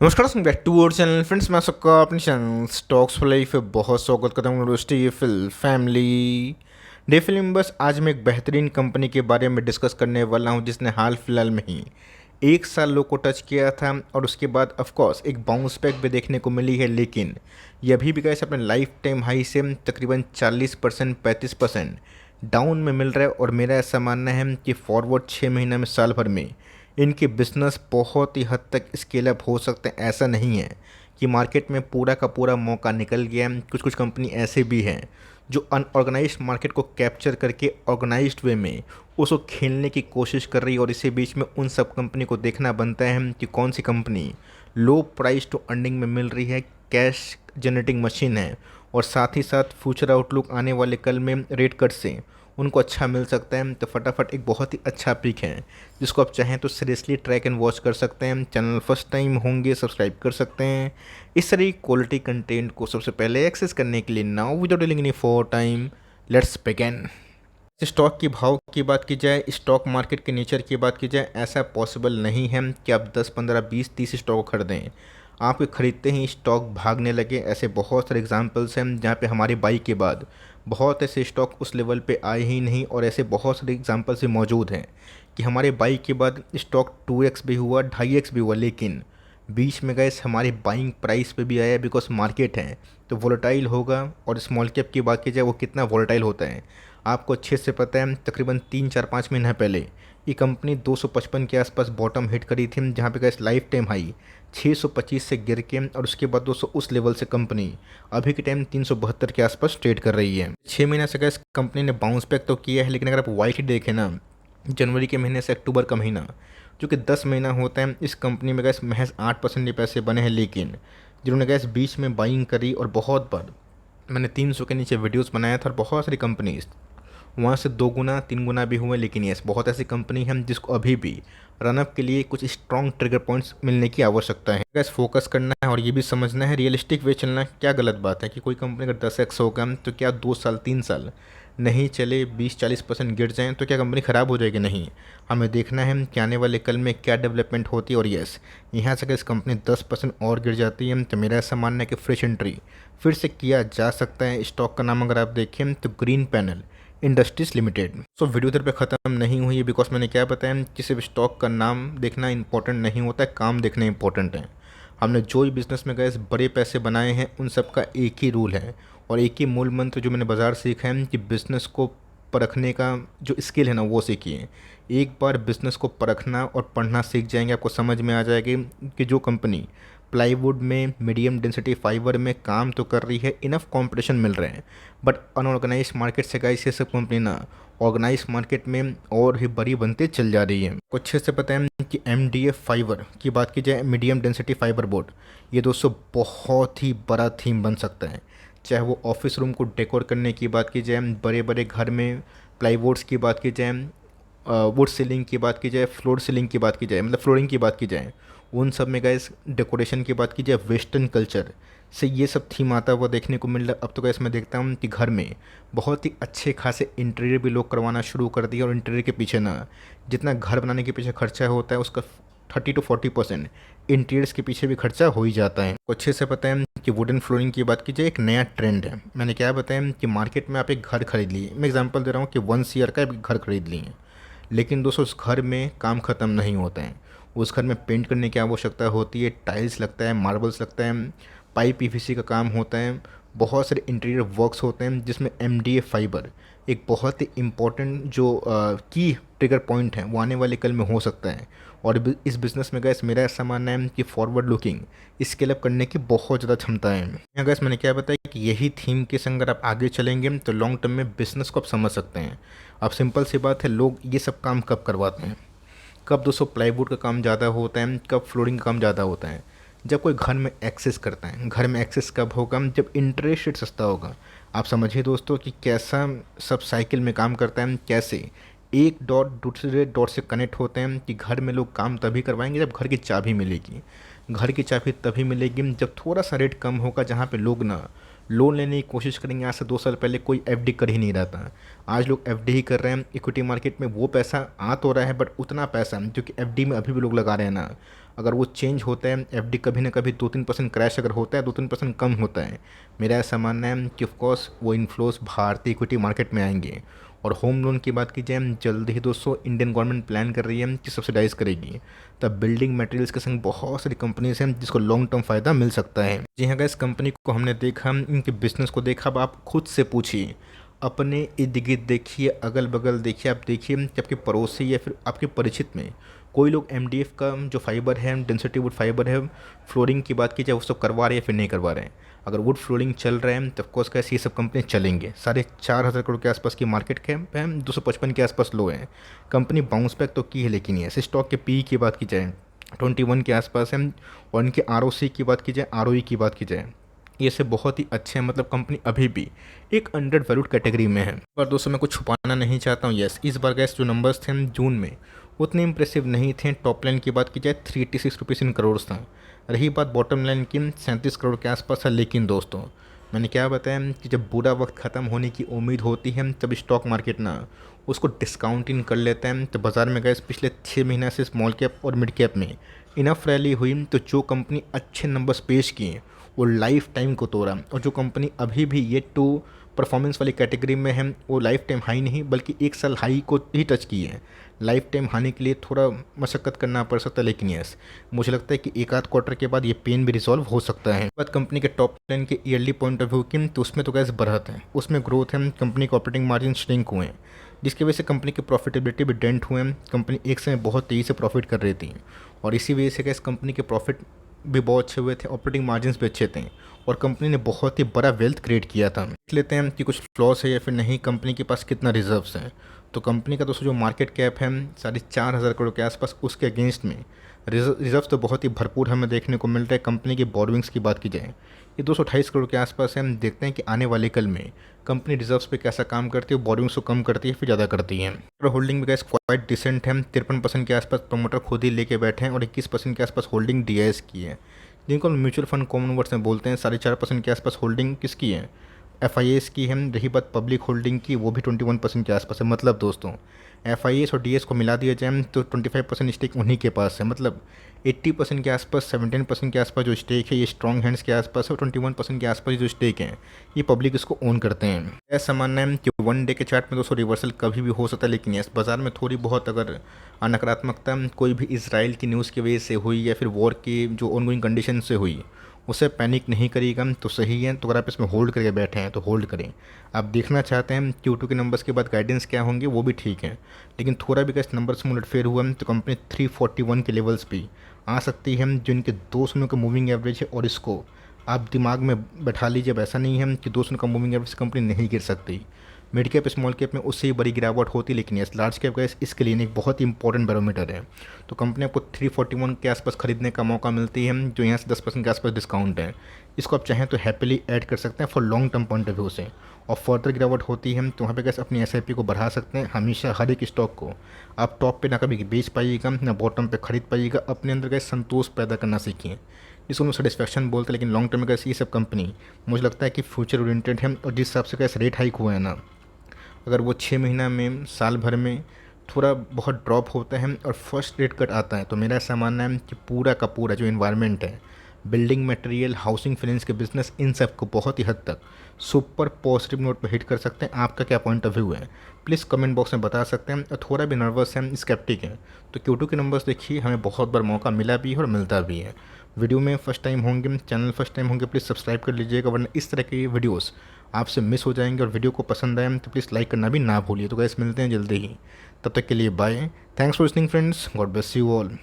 नमस्कार back to our channel friends. मैं सबका अपने चैनल स्टॉक्स फॉर लाइफ पे बहुत स्वागत करता हूँ। दोस्तों, ये फिल फैमिली डे फिल्म बस आज मैं एक बेहतरीन कंपनी के बारे में डिस्कस करने वाला हूँ जिसने हाल फिलहाल में ही 1 साल लो को टच किया था और उसके बाद ऑफ कोर्स एक बाउंस बैक भी देखने को मिली है, लेकिन ये अभी भी गैस अपने लाइफ टाइम हाई से तकरीबन 40% 35% डाउन में मिल रहा है। और मेरा ऐसा मानना है कि फॉरवर्ड 6 महीना में साल भर में इनके बिजनेस बहुत ही हद तक स्केल अप हो सकते हैं। ऐसा नहीं है कि मार्केट में पूरा का पूरा मौका निकल गया है। कुछ कुछ कंपनी ऐसे भी हैं जो अनऑर्गेनाइज्ड मार्केट को कैप्चर करके ऑर्गेनाइज्ड वे में उसको खेलने की कोशिश कर रही है। और इसी बीच में उन सब कंपनी को देखना बनता है कि कौन सी company low price to earning में मिल रही है, कैश जनरेटिंग मशीन है, और साथ ही साथ फ्यूचर आउटलुक आने वाले कल में रेट कट से उनको अच्छा मिल सकता है। तो फटाफट एक बहुत ही अच्छा पिक है जिसको आप चाहें तो सीरियसली ट्रैक एंड वॉच कर सकते हैं। चैनल फर्स्ट टाइम होंगे सब्सक्राइब कर सकते हैं इस तरह क्वालिटी कंटेंट को सबसे पहले एक्सेस करने के लिए। Now without dealing any for time, let's begin. Stock की भाव की बात की जाए, स्टॉक मार्केट के नेचर की बात की जाए, ऐसा पॉसिबल नहीं है कि आप 10 15 20 30 स्टॉक खरीदें, आपके खरीदते ही स्टॉक भागने लगे। ऐसे बहुत सारे एग्जांपल्स हैं जहाँ पे हमारी बाई के बाद बहुत ऐसे स्टॉक उस लेवल पे आए ही नहीं, और ऐसे बहुत सारे एग्जांपल्स भी मौजूद हैं कि हमारे बाई के बाद स्टॉक 2x भी हुआ, 2.5x भी हुआ, लेकिन बीच में गए हमारे बाइंग प्राइस पे भी आया बिकॉज मार्केट है तो वोलेटाइल होगा। और स्मॉल कैप की बात की जाए वो कितना वोलेटाइल होता है आपको अच्छे से पता है। तकरीबन 3 4 5 महीना पहले ये कंपनी 255 के आसपास बॉटम हिट करी थी, जहाँ पे गैस लाइफ टाइम हाई 625 से गिर के, और उसके बाद दोस्तों उस लेवल से कंपनी अभी के टाइम 372 के आसपास ट्रेड कर रही है। 6 महीना से गैस कंपनी ने बाउंस बैक तो किया है, लेकिन अगर आप वाइट देखें ना, जनवरी के महीने से अक्टूबर का महीना जो कि 10 महीना होता है, इस कंपनी में गैस महज 8% पैसे बने हैं। लेकिन जिन्होंने गैस बीच में बाइंग करी, और बहुत बार मैंने 300 के नीचे वीडियोस बनाया था, और बहुत सारी कंपनीज वहाँ से 2 गुना 3 गुना भी हुए। लेकिन यस, बहुत ऐसी कंपनी है जिसको अभी भी रनअप के लिए कुछ स्ट्रॉन्ग ट्रिगर पॉइंट्स मिलने की आवश्यकता है। गैस फोकस करना है और ये भी समझना है रियलिस्टिक वे चलना। क्या गलत बात है कि कोई कंपनी अगर 10x होगा तो क्या 2 साल 3 साल नहीं चले, 20 40% गिर जाएँ तो क्या कंपनी ख़राब हो जाएगी? नहीं, हमें देखना है कि आने वाले कल में क्या डेवलपमेंट होती है। और यस, यहाँ से अगर इस कंपनी 10% और गिर जाती है तो मेरा ऐसा मानना है कि फ्रेश एंट्री फिर से किया जा सकता है। स्टॉक का नाम अगर आप देखें तो green panel industries limited. So video इधर पे ख़त्म नहीं हुई है बिकॉज मैंने क्या बताया कि सिर्फ स्टॉक का नाम देखना इंपॉर्टेंट नहीं होता है, काम देखना इंपॉर्टेंट है। हमने जो भी बिज़नेस में गए बड़े पैसे बनाए हैं उन सब का एक ही रूल है और एक ही मूल मंत्र जो मैंने बाज़ार सीखा है कि बिज़नेस को परखने का जो स्किल है ना वो सीखिए। एक बार बिज़नेस को परखना और पढ़ना सीख जाएंगे, आपको समझ में आ जाएगी कि जो कंपनी प्लाईवुड में मीडियम डेंसिटी फाइबर में काम तो कर रही है, इनफ कंपटीशन मिल रहे हैं, बट अनऑर्गेनाइज मार्केट से गाइस ये सब कंपनी ना ऑर्गेनाइज मार्केट में और ही बड़ी बनते चल जा रही है। कुछ अच्छे से पता है कि MDF फाइबर की बात की जाए, मीडियम डेंसिटी फाइबर बोर्ड, ये दोस्तों बहुत ही बड़ा थीम बन सकता है। चाहे वो ऑफिस रूम को डेकोर करने की बात की जाए, बड़े बड़े घर में प्लाईवुड्स की बात की जाए, वुड सीलिंग की बात की जाए, फ्लोर सीलिंग की बात की जाए, मतलब फ्लोरिंग की बात की जाए, उन सब में गैस डेकोरेशन की बात की जाए, वेस्टर्न कल्चर से ये सब थीम आता हुआ देखने को मिल रहा। अब तो गैस मैं देखता हूँ कि घर में बहुत ही अच्छे खासे इंटीरियर भी लोग करवाना शुरू कर दिए, और इंटीरियर के पीछे ना जितना घर बनाने के पीछे खर्चा होता है उसका 30 to 40% इंटीरियर्स के पीछे भी खर्चा हो ही जाता है। तो अच्छे से पता है कि वुडन फ्लोरिंग की बात की जाए एक नया ट्रेंड है। मैंने क्या बताया कि मार्केट में आप एक घर खरीद लिए, मैं एग्जांपल दे रहा हूँ कि 1 CR का एक घर खरीद लिए, लेकिन दोस्तों उस घर में काम ख़त्म नहीं होता है। उस घर में पेंट करने की आवश्यकता होती है, टाइल्स लगता है, मार्बल्स लगता है, पाइप PVC का काम होता है, बहुत सारे इंटीरियर वर्क्स होते हैं जिसमें MDF फाइबर एक बहुत ही इम्पोर्टेंट जो की ट्रिगर पॉइंट है वो आने वाले कल में हो सकता है। और इस बिज़नेस में गैस मेरा ऐसा मानना है कि फॉरवर्ड लुकिंग स्केल अप करने की बहुत ज़्यादा क्षमता है। यहाँ गैस मैंने क्या बताया कि यही थीम के संग अगर आप आगे चलेंगे तो लॉन्ग टर्म में बिज़नेस को आप समझ सकते हैं। अब सिंपल सी बात है, लोग ये सब काम कब करवाते हैं? कब दोस्तों प्लाईवुड का काम ज़्यादा होता है, कब फ्लोरिंग का काम ज़्यादा होता है? जब कोई घर में एक्सेस करता है। घर में एक्सेस कब होगा? जब इंटरेस्ट रेट सस्ता होगा। आप समझिए दोस्तों कि कैसा सब साइकिल में काम करता है, कैसे एक डॉट दूसरे डॉट से कनेक्ट होते हैं कि घर में लोग काम तभी करवाएंगे जब घर की चाबी मिलेगी। घर की चाबी तभी मिलेगी जब थोड़ा सा रेट कम होगा, जहाँ पे लोग ना लोन लेने की कोशिश करेंगे। आज से 2 साल पहले कोई एफडी कर ही नहीं रहा था, आज लोग एफडी ही कर रहे हैं। इक्विटी मार्केट में वो पैसा आ तो रहा है, बट उतना पैसा जो कि एफडी में अभी भी लोग लगा रहे हैं ना, अगर वो चेंज होता है, एफडी कभी ना कभी 2-3% क्रैश अगर होता है, 2-3% कम होता है, मेरा ऐसा मानना है कि ऑफकोर्स वो इन्फ्लोस भारतीय इक्विटी मार्केट में आएंगे। और होम लोन की बात की जाए, जल्द ही दोस्तों इंडियन गवर्नमेंट प्लान कर रही है कि सब्सिडाइज़ करेगी। तब बिल्डिंग मटेरियल्स के संग बहुत सारी कंपनीज हैं जिसको लॉन्ग टर्म फ़ायदा मिल सकता है। जी हाँ, इस कंपनी को हमने देखा, इनके बिजनेस को देखा। अब आप खुद से पूछिए, अपने इर्द गिर्द देखिए, अगल बगल देखिए, आप देखिए कि आपके पड़ोसी या फिर आपके परिचित में कोई लोग एमडीएफ का जो फाइबर है, डेंसिटी वुड फाइबर है, फ्लोरिंग की बात की जाए, उसको करवा रहे हैं या फिर नहीं करवा रहे हैं। अगर वुड फ्लोरिंग चल रहा है तो ऑफकोर्स कैसे ये सब कंपनी चलेंगे। 4,500 करोड़ के आसपास की मार्केट कैप है, 255 के आसपास लो है। कंपनी बाउंस बैक तो की है, लेकिन ये स्टॉक के पी की बात की जाए 21 के आसपास है, और इनके आरओसी की बात की जाए, आरओई की बात की जाए, ये सब बहुत ही अच्छे हैं। मतलब कंपनी अभी भी एक अंडर वैल्यूड कैटेगरी में है। पर दोस्तों मैं कुछ छुपाना नहीं चाहता हूँ, यस इस बार गैस जो नंबर्स थे जून में उतने इंप्रेसिव नहीं थे। टॉप लाइन की बात की जाए 386 रुपीज़ इन करोड़ था। रही बात बॉटम लाइन की, 37 करोड़ के आसपास है। लेकिन दोस्तों मैंने क्या बताया कि जब बुरा वक्त ख़त्म होने की उम्मीद होती है तब स्टॉक मार्केट ना उसको डिस्काउंट इन कर लेता है। तो बाज़ार में गए पिछले 6 महीना से स्मॉल कैप और मिड कैप में इनफ रैली हुई, तो जो कंपनी अच्छे नंबर्स पेश किए वो लाइफ टाइम को तोड़ा, और जो कंपनी अभी भी ये टू परफॉर्मेंस वाली कैटेगरी में है वो लाइफ टाइम हाई नहीं बल्कि 1 साल हाई को ही टच की है। लाइफ टाइम हानि के लिए थोड़ा मशक्क़त करना पड़ सकता है, लेकिन यस मुझे लगता है कि एक आध क्वार्टर के बाद ये पेन भी रिजॉल्व हो सकता है। बात कंपनी के टॉप लाइन के ईयरली पॉइंट ऑफ व्यू की, तो उसमें तो गैस बढ़त है, उसमें ग्रोथ है, कंपनी के ऑपरेटिंग मार्जिन श्रिंक हुए हैं, जिसकी वजह से कंपनी की प्रॉफिटेबिलिटी भी डेंट हुए हैं। कंपनी एक समय बहुत तेज़ी से प्रॉफिट कर रही थी, और इसी वजह से गैस कंपनी के प्रॉफिट भी बहुत अच्छे हुए थे, ऑपरेटिंग मार्जिन्स भी अच्छे थे, और कंपनी ने बहुत ही बड़ा वेल्थ क्रिएट किया था। देख लेते हैं कि कुछ फ्लॉस है या फिर नहीं, कंपनी के पास कितना रिजर्व्स है। तो कंपनी का दोस्तों जो मार्केट कैप है 4,500 करोड़ के आसपास, उसके अगेंस्ट में रिजर्व तो बहुत ही भरपूर हमें देखने को मिल रहा है। कंपनी की बोरोइंग्स की बात की जाए ये 228 करोड़ के आसपास है। हम देखते हैं कि आने वाले कल में कंपनी रिजर्व्स पे कैसा काम करती है, बोरोइंग्स को कम करती है फिर ज़्यादा करती है। और होल्डिंग भी गैस क्वाइट डिसेंट है, 53% के आसपास प्रमोटर खुद ही लेके बैठे हैं, और 21% के आसपास होल्डिंग डीआईएस की है, जिनको हम म्यूचुअल फंड कॉमन वर्ड्स में बोलते हैं। 4.5% के आसपास होल्डिंग किसकी है, एफआईएस की है। रही बात पब्लिक होल्डिंग की, वो भी 21% के आसपास है। मतलब दोस्तों एफआईएस और डीएस को मिला दिया जाए तो 25% स्टेक उन्हीं के पास है। मतलब 80% के आसपास, 17% के आसपास जो स्टेक है ये स्ट्रॉन्ग हैंड्स के आसपास है, और 21% के आसपास जो स्टेक है ये पब्लिक इसको ओन करते हैं। ऐसा मानना है कि 1 डे के चार्ट में दोस्तों रिवर्सल कभी भी हो सकता है, लेकिन इस बाज़ार में थोड़ी बहुत अगर नकारात्मकता कोई भी इसराइल की न्यूज़ की वजह से हुई या फिर वॉर की जो ऑनगोइंग कंडीशन से हुई, उसे पैनिक नहीं करिएगा तो सही है। तो अगर आप इसमें होल्ड करके बैठे हैं तो होल्ड करें। आप देखना चाहते हैं Q2 के नंबर्स के बाद गाइडेंस क्या होंगे, वो भी ठीक है, लेकिन थोड़ा भी इस नंबर्स में उलटफेर हुआ तो कंपनी 341 के लेवल्स पे आ सकती है, जो इनके 2 दिनों का मूविंग एवरेज है। और इसको आप दिमाग में बैठा लीजिए, ऐसा नहीं है कि 2 दिनों का मूविंग एवरेज कंपनी नहीं गिर सकती। मिड कैप स्मॉल कैप में उससे ही बड़ी गिरावट होती, लेकिन यस लार्ज कैप का इसके लिए एक बहुत ही इंपॉर्टेंट बैरोमीटर है। तो कंपनी आपको 341 के आसपास खरीदने का मौका मिलती है, जो यहाँ से 10% के आसपास डिस्काउंट है। इसको आप चाहें तो हैप्पीली ऐड कर सकते हैं for long term point of view से। और फर्दर गिरावट होती है तो वहाँ पे कैसे अपनी एसआईपी को बढ़ा सकते हैं। हमेशा हर एक स्टॉक को आप टॉप पे ना कभी बेच पाइएगा ना बॉटम पे खरीद पाइएगा। अपने अंदर का संतोष पैदा करना सीखिए, इसको हम सेटिस्फैक्शन बोलते हैं। लेकिन लॉन्ग टर्म में कैसे ये सब कंपनी मुझे लगता है कि फ्यूचर ओरिएंटेड है, और जिस हिसाब से कैसे रेट हाइक हुआ है ना, अगर वो 6 महीना में साल भर में थोड़ा बहुत ड्रॉप होता है और फर्स्ट रेट कट आता है, तो मेरा ऐसा मानना है कि पूरा का पूरा जो इन्वायरमेंट है, बिल्डिंग मटेरियल, हाउसिंग फाइनेंस के बिजनेस, इन सब को बहुत ही हद तक सुपर पॉजिटिव नोट पर हिट कर सकते हैं। आपका क्या पॉइंट ऑफ व्यू है प्लीज़ कमेंट बॉक्स में बता सकते हैं। और थोड़ा भी नर्वस है, स्केप्टिक है, तो Q2 के नंबर्स देखिए, हमें बहुत बार मौका मिला भी है और मिलता भी है। वीडियो में फर्स्ट टाइम होंगे, चैनल फर्स्ट टाइम होंगे, प्लीज़ सब्सक्राइब कर लीजिएगा, वरना इस तरह के वीडियोस आपसे मिस हो जाएंगे। और वीडियो को पसंद आए तो प्लीज़ लाइक करना भी ना भूलिए। तो गाइस मिलते हैं जल्दी ही, तब तक के लिए bye. Thanks for listening friends, God bless you all.